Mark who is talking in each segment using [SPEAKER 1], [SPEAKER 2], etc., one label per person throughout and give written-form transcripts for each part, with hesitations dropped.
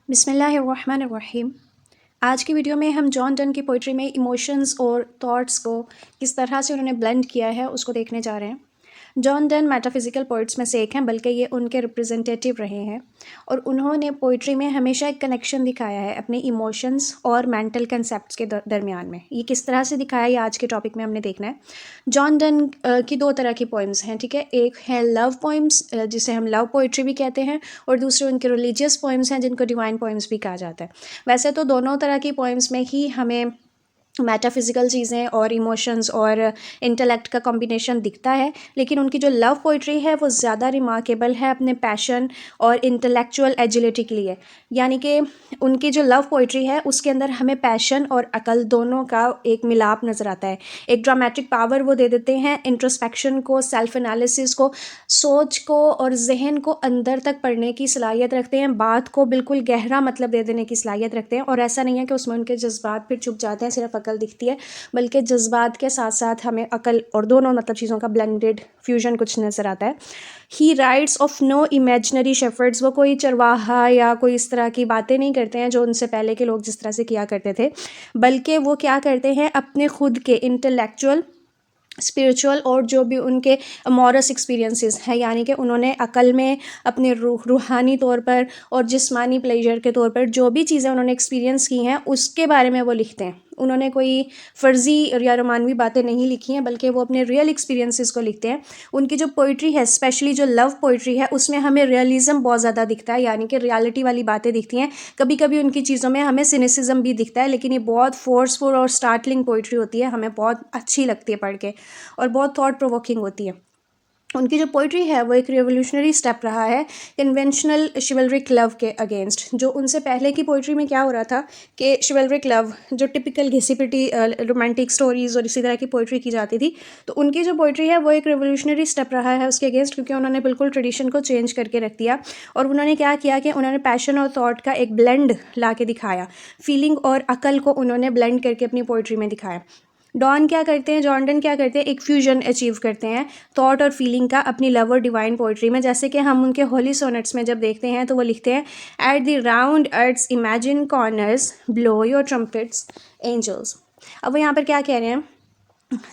[SPEAKER 1] बिस्मिल्लाहिर्रहमानिर्रहीम। आज की वीडियो में हम जॉन डन की पोइट्री में इमोशंस और थॉट्स को किस तरह से उन्होंने ब्लेंड किया है उसको देखने जा रहे हैं। जॉन डन मेटाफिज़िकल पोइट्स में से एक हैं, बल्कि ये उनके रिप्रेजेंटेटिव रहे हैं और उन्होंने पोइट्री में हमेशा एक कनेक्शन दिखाया है अपने इमोशंस और मेंटल कंसेप्ट्स के दरमियान में। ये किस तरह से दिखाया ये आज के टॉपिक में हमने देखना है। जॉन डन की दो तरह की पोइम्स हैं, ठीक है। एक है लव पोइम्स जिसे हम लव पोइट्री भी कहते हैं, और दूसरे उनके रिलीजियस पोइम्स हैं जिनको डिवाइन पोइम्स भी कहा जाता है। वैसे तो दोनों तरह की पोइम्स में ही हमें मेटाफिज़िकल चीज़ें और इमोशंस और इंटेलेक्ट का कॉम्बिनेशन दिखता है, लेकिन उनकी जो लव पोइट्री है वो ज़्यादा रिमार्केबल है अपने पैशन और इंटेलेक्चुअल एजिलिटी के लिए। यानी कि उनकी जो लव पोइट्री है उसके अंदर हमें पैशन और अकल दोनों का एक मिलाप नज़र आता है। एक ड्रामेटिक पावर वो दे देते हैं, इंट्रोस्पेक्शन को, सेल्फ एनालिसिस को, सोच को और जहन को अंदर तक पढ़ने की सलाहियत रखते हैं, बात को बिल्कुल गहरा मतलब दे देने की सलाहियत रखते हैं। और ऐसा नहीं है कि उसमें उनके जज्बात फिर छुप जाते हैं, सिर्फ अकल दिखती है, बल्कि जज्बात के साथ साथ हमें अकल और दोनों मतलब चीज़ों का ब्लेंडेड फ्यूजन कुछ नज़र आता है। He writes of no imaginary shepherds, वो कोई चरवाहा या कोई इस तरह की बातें नहीं करते हैं जो उनसे पहले के लोग जिस तरह से किया करते थे, बल्कि वो क्या करते हैं, अपने खुद के इंटेलेक्चुअल, स्पिरिचुअल और जो भी उनके मॉरस एक्सपीरियंसेस हैं, यानी कि उन्होंने अकल में अपने रूहानी तौर पर और जिस्मानी प्लेजर के तौर पर जो भी चीज़ें उन्होंने एक्सपीरियंस की हैं उसके बारे में वो लिखते हैं। उन्होंने कोई फ़र्ज़ी या रोमानवी बातें नहीं लिखी हैं, बल्कि वो अपने रियल एक्सपीरियंसेस को लिखते हैं। उनकी जो पोइट्री है, स्पेशली जो लव पोइट्री है, उसमें हमें रियलिज़म बहुत ज़्यादा दिखता है, यानी कि रियलिटी वाली बातें दिखती हैं। कभी कभी उनकी चीज़ों में हमें सिनिसिज्म भी दिखता है, लेकिन ये बहुत फोर्सफुल और स्टार्टलिंग पोइट्री होती है, हमें बहुत अच्छी लगती है पढ़ के और बहुत थॉट प्रोवोकिंग होती है। उनकी जो पोइट्री है वो एक रिवोल्यूशनरी स्टेप रहा है कन्वेंशनल शिवलरिक लव के अगेंस्ट। जो उनसे पहले की पोइट्री में क्या हो रहा था कि शिवलरिक लव, जो टिपिकल घिसी पिटी रोमांटिक स्टोरीज़ और इसी तरह की पोइट्री की जाती थी, तो उनकी जो पोइट्री है वो एक रिवोल्यूशनरी स्टेप रहा है उसके अगेंस्ट, क्योंकि उन्होंने बिल्कुल ट्रेडिशन को चेंज करके रख दिया। और उन्होंने क्या किया कि उन्होंने पैशन और थॉट का एक ब्लेंड ला के दिखाया, फीलिंग और अकल को उन्होंने ब्लेंड करके अपनी पोइट्री में दिखाया। जॉन डन क्या करते हैं, एक फ्यूजन अचीव करते हैं थॉट और फीलिंग का अपनी लव और डिवाइन पोइट्री में। जैसे कि हम उनके होली सोनेट्स में जब देखते हैं तो वो लिखते हैं, at the round earth's imagine corners blow your trumpets angels. अब वो यहाँ पर क्या कह रहे हैं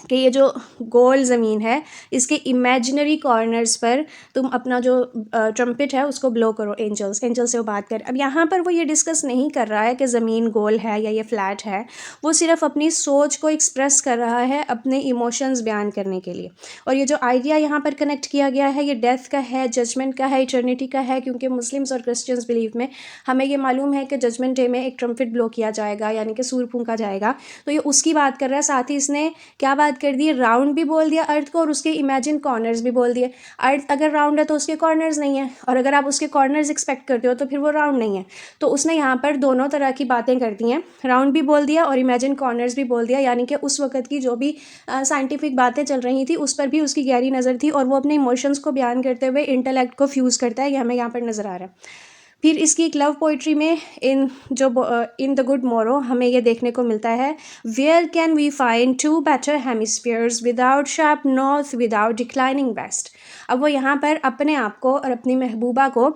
[SPEAKER 1] कि ये जो गोल ज़मीन है इसके इमेजिनरी कॉर्नर्स पर तुम अपना जो ट्रम्पेट है उसको ब्लो करो, एंजल से वो बात कर। अब यहाँ पर वो ये डिस्कस नहीं कर रहा है कि ज़मीन गोल है या ये फ्लैट है, वो सिर्फ अपनी सोच को एक्सप्रेस कर रहा है अपने इमोशंस बयान करने के लिए। और ये जो आइडिया यहाँ पर कनेक्ट किया गया है ये डेथ का है, जजमेंट का है, इटर्निटी का है, क्योंकि मुस्लिम्स और क्रिश्चियंस बिलीव में हमें ये मालूम है कि जजमेंट डे में एक ट्रम्पेट ब्लो किया जाएगा, यानी कि सूर फूंका जाएगा। तो ये उसकी बात कर रहा है। साथ ही इसने क्या बात कर दी, राउंड भी बोल दिया अर्थ को और उसके इमेजिन कॉर्नर्स भी बोल दिए। अर्थ अगर राउंड है तो उसके कॉर्नर्स नहीं है, और अगर आप उसके कॉर्नर्स एक्सपेक्ट करते हो तो फिर वो राउंड नहीं है। तो उसने यहाँ पर दोनों तरह की बातें कर दी हैं, राउंड भी बोल दिया और इमेजिन कॉर्नर्स भी बोल दिया, यानी कि उस वक्त की जो भी साइंटिफिक बातें चल रही थी उस पर भी उसकी गहरी नज़र थी, और वो अपने इमोशंस को बयान करते हुए इंटेलेक्ट को फ्यूज़ करता है, ये हमें यहाँ पर नज़र आ रहा है। फिर इसकी एक लव पोइट्री में इन द गुड मोरो हमें ये देखने को मिलता है, where can we find two better hemispheres without sharp north without declining west. अब वो यहाँ पर अपने आप को और अपनी महबूबा को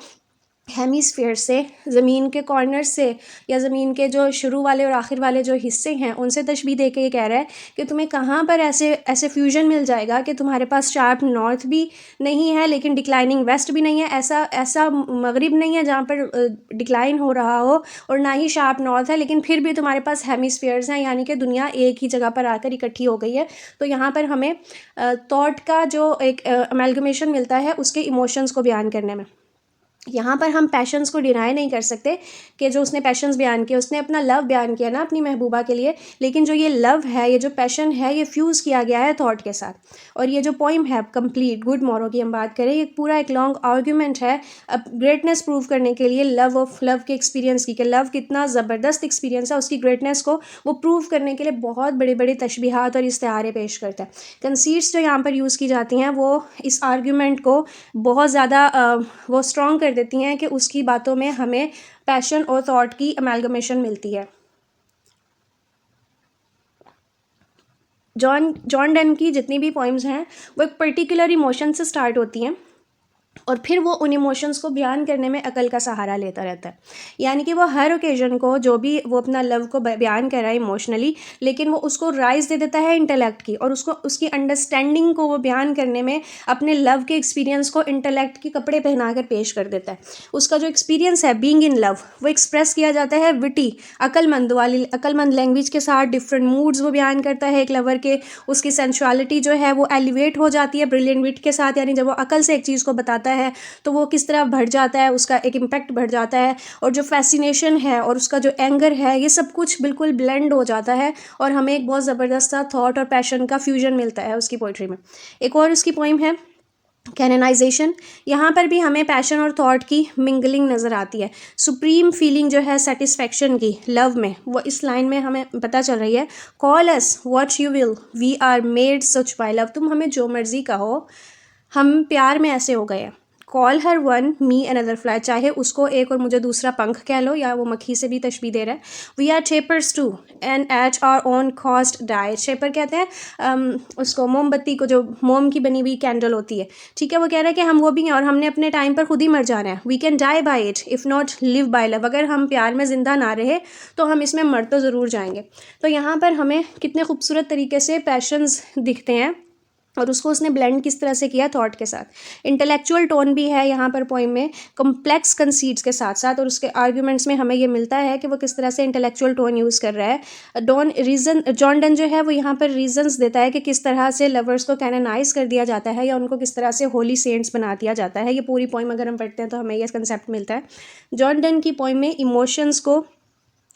[SPEAKER 1] हेमिस्फीयर से, ज़मीन के कॉर्नर से या ज़मीन के जो शुरू वाले और आखिर वाले जो हिस्से हैं उनसे तशबीह दे के ये कह रहा है कि तुम्हें कहाँ पर ऐसे फ्यूजन मिल जाएगा कि तुम्हारे पास शार्प नॉर्थ भी नहीं है लेकिन डिक्लाइनिंग वेस्ट भी नहीं है, ऐसा मगरिब नहीं है जहाँ पर डिक्लाइन हो रहा हो, और ना ही शार्प नॉर्थ है, लेकिन फिर भी तुम्हारे पास हेमिस्फीयर्स हैं, यानी कि दुनिया एक ही जगह पर आकर इकट्ठी हो गई है। तो यहाँ पर हमें थॉट का जो एक अमेलगमेशन मिलता है उसके इमोशंस को बयान करने में। यहाँ पर हम पैशंस को डिनाई नहीं कर सकते कि जो उसने पैशंस बयान किए, उसने अपना लव बयान किया ना अपनी महबूबा के लिए, लेकिन जो ये लव है, ये जो पैशन है, ये फ्यूज़ किया गया है थॉट के साथ। और ये जो पोइम है कंप्लीट गुड मोरो की हम बात करें, ये पूरा एक लॉन्ग आर्ग्यूमेंट है अब ग्रेटनेस प्रूव करने के लिए, लव के एक्सपीरियंस की, कि लव कितना ज़बरदस्त एक्सपीरियंस है, उसकी ग्रेटनेस को वो प्रूव करने के लिए बहुत बड़े बड़े तशबीहात और इस्तेआरे पेश करता है। कंसीट्स जो यहाँ पर यूज़ की जाती हैं वो इस आर्ग्यूमेंट को बहुत ज़्यादा वो स्ट्रॉन्ग कर देती हैं कि उसकी बातों में हमें पैशन और थॉट की अमेलगमेशन मिलती है। जॉन डन की जितनी भी पोइम्स हैं वो एक पर्टिकुलर इमोशन से स्टार्ट होती हैं, और फिर वो उन इमोशंस को बयान करने में अकल का सहारा लेता रहता है। यानी कि वो हर ओकेजन को जो भी वो अपना लव को बयान कर रहा है इमोशनली, लेकिन वो उसको राइज दे देता है इंटेलेक्ट की, और उसको उसकी अंडरस्टैंडिंग को वो बयान करने में अपने लव के एक्सपीरियंस को इंटेलेक्ट के कपड़े पहना कर पेश कर देता है। उसका जो एक्सपीरियंस है बीइंग इन लव वो एक्सप्रेस किया जाता है विटी अकलमंद लैंग्वेज के साथ। डिफरेंट मूड्स वो बयान करता है एक लवर के। उसकी सेंसुअलिटी जो है वो एलिवेट हो जाती है ब्रिलियंट विट के साथ, यानी जब वो अकल से एक चीज़ को बताता है तो वो किस तरह बढ़ जाता है, उसका एक इम्पैक्ट बढ़ जाता है, और जो फैसिनेशन है और उसका जो एंगर है ये सब कुछ बिल्कुल ब्लेंड हो जाता है, और हमें एक बहुत ज़बरदस्त सा थॉट और पैशन का फ्यूजन मिलता है उसकी पोइट्री में। एक और उसकी पोइम है कैननाइजेशन। यहाँ पर भी हमें पैशन और थॉट की मिंगलिंग नज़र आती है। सुप्रीम फीलिंग जो है सेटिस्फेक्शन की लव में, वो इस लाइन में हमें पता चल रही है। Call us what you will, we are made such by love. तुम हमें जो मर्जी कहो, हम प्यार में ऐसे हो गए हैं। Call her one me another fly, चाहे उसको एक और मुझे दूसरा पंख कह लो, या वो मक्खी से भी तशबीह दे रहा है। We are shapers too and at our own cost die. Shaper कहते हैं उसको मोमबत्ती को, जो मोम की बनी हुई कैंडल होती है, ठीक है। वो कह रहा है कि हम वो भी हैं और हमने अपने टाइम पर खुद ही मर जाना है। We can die by it if not live by love. अगर हम प्यार में ज़िंदा ना रहे तो हम इसमें मर तो ज़रूर जाएंगे। तो यहाँ पर हमें कितने खूबसूरत तरीके से पैशंस दिखते हैं, और उसको उसने ब्लेंड किस तरह से किया थॉट के साथ। इंटेलेक्चुअल टोन भी है यहाँ पर पोइम में, कॉम्प्लेक्स कंसीट्स के साथ साथ, और उसके आर्ग्यूमेंट्स में हमें ये मिलता है कि वो किस तरह से इंटेलेक्चुअल टोन यूज़ कर रहा है। जॉन डन जो है वो यहाँ पर रीजंस देता है कि किस तरह से लवर्स को कैनोनाइज कर दिया जाता है, या उनको किस तरह से होली सेंट्स बना दिया जाता है। ये पूरी पोइम अगर हम पढ़ते हैं तो हमें यह कंसेप्ट मिलता है। जॉन डन की पोइम में इमोशंस को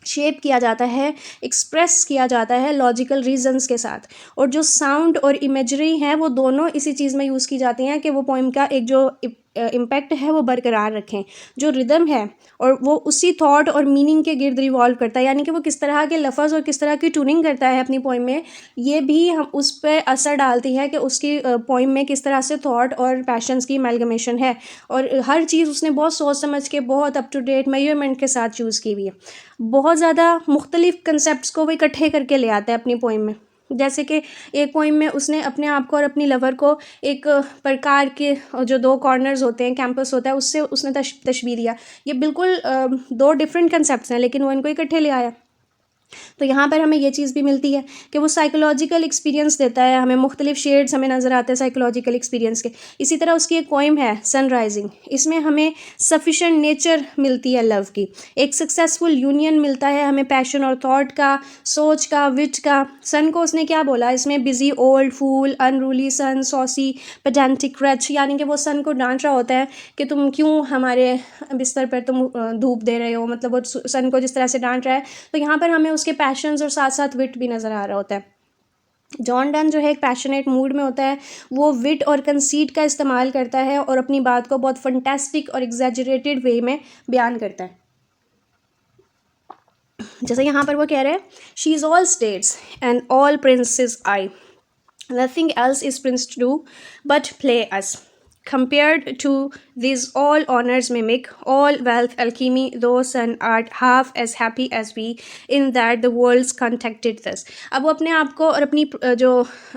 [SPEAKER 1] शेप किया जाता है, एक्सप्रेस किया जाता है लॉजिकल रीजंस के साथ, और जो साउंड और इमेजरी हैं वो दोनों इसी चीज़ में यूज़ की जाती हैं कि वो पोइम का एक जो इम्पैक्ट है वो बरकरार रखें। जो रिदम है और वो उसी थॉट और मीनिंग के गिर्द रिवॉल्व करता है, यानी कि वो किस तरह के लफ्ज़ और किस तरह की ट्यूनिंग करता है अपनी पोइम में, ये भी हम उस पर असर डालती है कि उसकी पोइम में किस तरह से थॉट और पैशंस की एमलगमेशन है। और हर चीज़ उसने बहुत सोच समझ के, बहुत अप टू डेट मेजरमेंट के साथ यूज़ की हुई है। बहुत ज़्यादा मुख्तलिफ कंसेप्ट्स को वो इकट्ठे करके ले आता है अपनी पोइम में। जैसे कि एक पोइम में उसने अपने आप को और अपनी लवर को एक प्रकार के जो दो कॉर्नर्स होते हैं, कैंपस होता है, उससे उसने तशबीह दिया। ये बिल्कुल दो डिफरेंट कंसेप्ट्स हैं, लेकिन वो इनको इकट्ठे ले आया। तो यहाँ पर हमें ये चीज़ भी मिलती है कि वो साइकोलॉजिकल एक्सपीरियंस देता है हमें, मुख्तलिफ शेड्स हमें नज़र आते हैं साइकोलॉजिकल एक्सपीरियंस के। इसी तरह उसकी एक पोइम है सनराइजिंग, इसमें हमें सफिशेंट नेचर मिलती है लव की, एक सक्सेसफुल यूनियन मिलता है हमें पैशन और थॉट का, सोच का, विट का। सन को उसने क्या बोला इसमें, बिजी ओल्ड फूल, अनरूली सन, सॉसी पेडेंटिक रच, यानी कि वो सन को डांट रहा होता है कि तुम क्यों हमारे बिस्तर पर तुम धूप दे रहे हो, मतलब वो सन को जिस तरह से डांट रहा है। तो यहाँ पर हमें उसके पैशंस और साथ साथ विट भी नज़र आ रहा होता है। जॉन डन जो है एक पैशनेट मूड में होता है, वो विट और कंसीट का इस्तेमाल करता है और अपनी बात को बहुत फंटेस्टिक और एग्जैजरेटेड वे में बयान करता है। जैसे यहाँ पर वो कह रहे हैं, she is all states and all princes I, nothing else is prince to do but play us, compared to these all honors mimic, all wealth alchemy, though sun art half as happy as we, in that the world's contacted this। अब वो अपने आप को और अपनी जो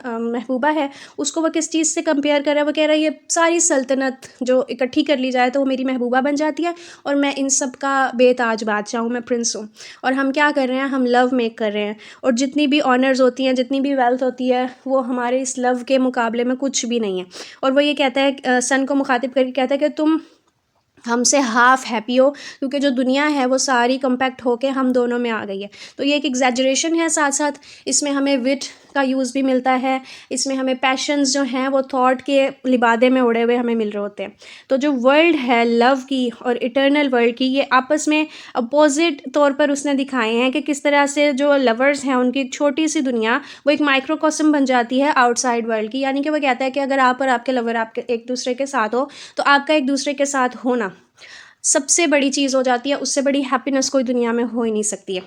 [SPEAKER 1] महबूबा है उसको वो किस चीज़ से कंपेयर कर रहा है। वो कह रहा है ये सारी सल्तनत जो इकट्ठी कर ली जाए तो वो मेरी महबूबा बन जाती है, और मैं इन सब का बेताज बादशाह हूँ, मैं प्रिंस हूँ। और हम क्या कर रहे हैं, हम लव मेक कर रहे हैं, और जितनी भी ऑनर्स होती हैं, जितनी भी वेल्थ होती है, वो हमारे इस लव के मुकाबले में कुछ भी नहीं है। और वो ये कहता है, सन को मुखातिब करके कहता है कि तुम हमसे हाफ हैप्पी हो, क्योंकि जो दुनिया है वो सारी कंपैक्ट होके हम दोनों में आ गई है। तो ये एक एग्जैजरेशन है, साथ साथ इसमें हमें विट का यूज़ भी मिलता है, इसमें हमें पैशंस जो हैं वो थॉट के लिबादे में उड़े हुए हमें मिल रहे होते हैं। तो जो वर्ल्ड है लव की और इटर्नल वर्ल्ड की, ये आपस में अपोजिट तौर पर उसने दिखाए हैं कि किस तरह से जो लवर्स हैं उनकी एक छोटी सी दुनिया वो एक माइक्रोकॉस्म बन जाती है आउटसाइड वर्ल्ड की। यानी कि वो कहता है कि अगर आप और आपके लवर आपके एक दूसरे के साथ हो तो आपका एक दूसरे के साथ होना सबसे बड़ी चीज़ हो जाती है, उससे बड़ी हैप्पीनेस कोई दुनिया में हो ही नहीं सकती है।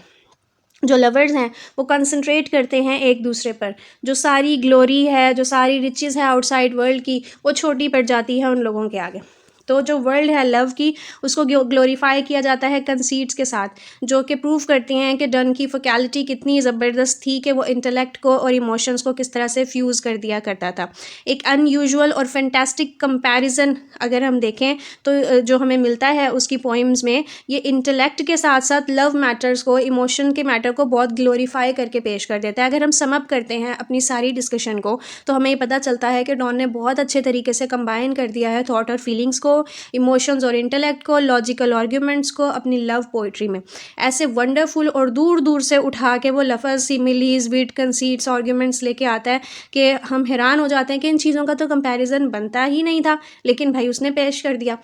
[SPEAKER 1] जो लवर्स हैं वो कंसंट्रेट करते हैं एक दूसरे पर, जो सारी ग्लोरी है, जो सारी रिचेस है आउटसाइड वर्ल्ड की, वो छोटी पड़ जाती है उन लोगों के आगे। तो जो वर्ल्ड है लव की, उसको ग्लोरीफाई किया जाता है कंसीट्स के साथ, जो कि प्रूव करती हैं कि डन की फोकैलिटी कितनी ज़बरदस्त थी कि वो इंटेलेक्ट को और इमोशंस को किस तरह से फ्यूज़ कर दिया करता था। एक अनयूजुअल और फैंटास्टिक कंपैरिजन अगर हम देखें तो जो हमें मिलता है उसकी पोइम्स में, ये इंटेलेक्ट के साथ साथ लव मैटर्स को, इमोशन के मैटर को बहुत ग्लोरीफाई करके पेश कर देता है। अगर हम सम अप करते हैं अपनी सारी डिस्कशन को, तो हमें ये पता चलता है कि डॉन ने बहुत अच्छे तरीके से कंबाइन कर दिया है थॉट और फीलिंग्स को, इमोशंस और इंटेलेक्ट को, लॉजिकल आर्ग्यूमेंट्स को अपनी लव पोइट्री में ऐसे वंडरफुल और दूर दूर से उठा के वो लफ्ज़, सिमिलीज, विट, कंसीट्स, आर्ग्यूमेंट्स लेके आता है कि हम हैरान हो जाते हैं कि इन चीज़ों का तो कंपैरिजन बनता ही नहीं था, लेकिन भाई उसने पेश कर दिया।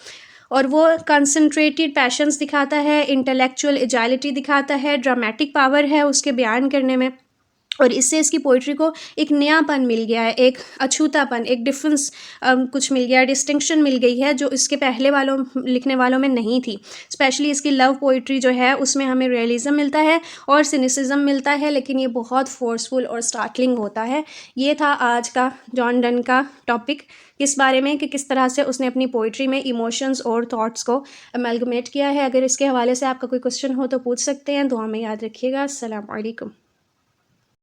[SPEAKER 1] और वो कंसंट्रेटेड पैशंस दिखाता है, इंटेलेक्चुअल एजाइलिटी दिखाता है, ड्रामेटिक पावर है उसके बयान करने में, और इससे इसकी पोइट्री को एक नयापन मिल गया है, एक अछूतापन, एक डिफरेंस कुछ मिल गया है, डिस्टिंक्शन मिल गई है जो इसके पहले वालों लिखने वालों में नहीं थी। स्पेशली इसकी लव पोइट्री जो है उसमें हमें रियलिज़म मिलता है और सिनिसिज्म मिलता है, लेकिन ये बहुत फोर्सफुल और स्टार्टलिंग होता है। ये था आज का जॉन डन का टॉपिक, किस बारे में कि किस तरह से उसने अपनी पोइट्री में इमोशंस और थॉट्स को अमेलगमेट किया है। अगर इसके हवाले से आपका कोई क्वेश्चन हो तो पूछ सकते हैं। दुआ में याद रखिएगा। अस्सलाम वालेकुम।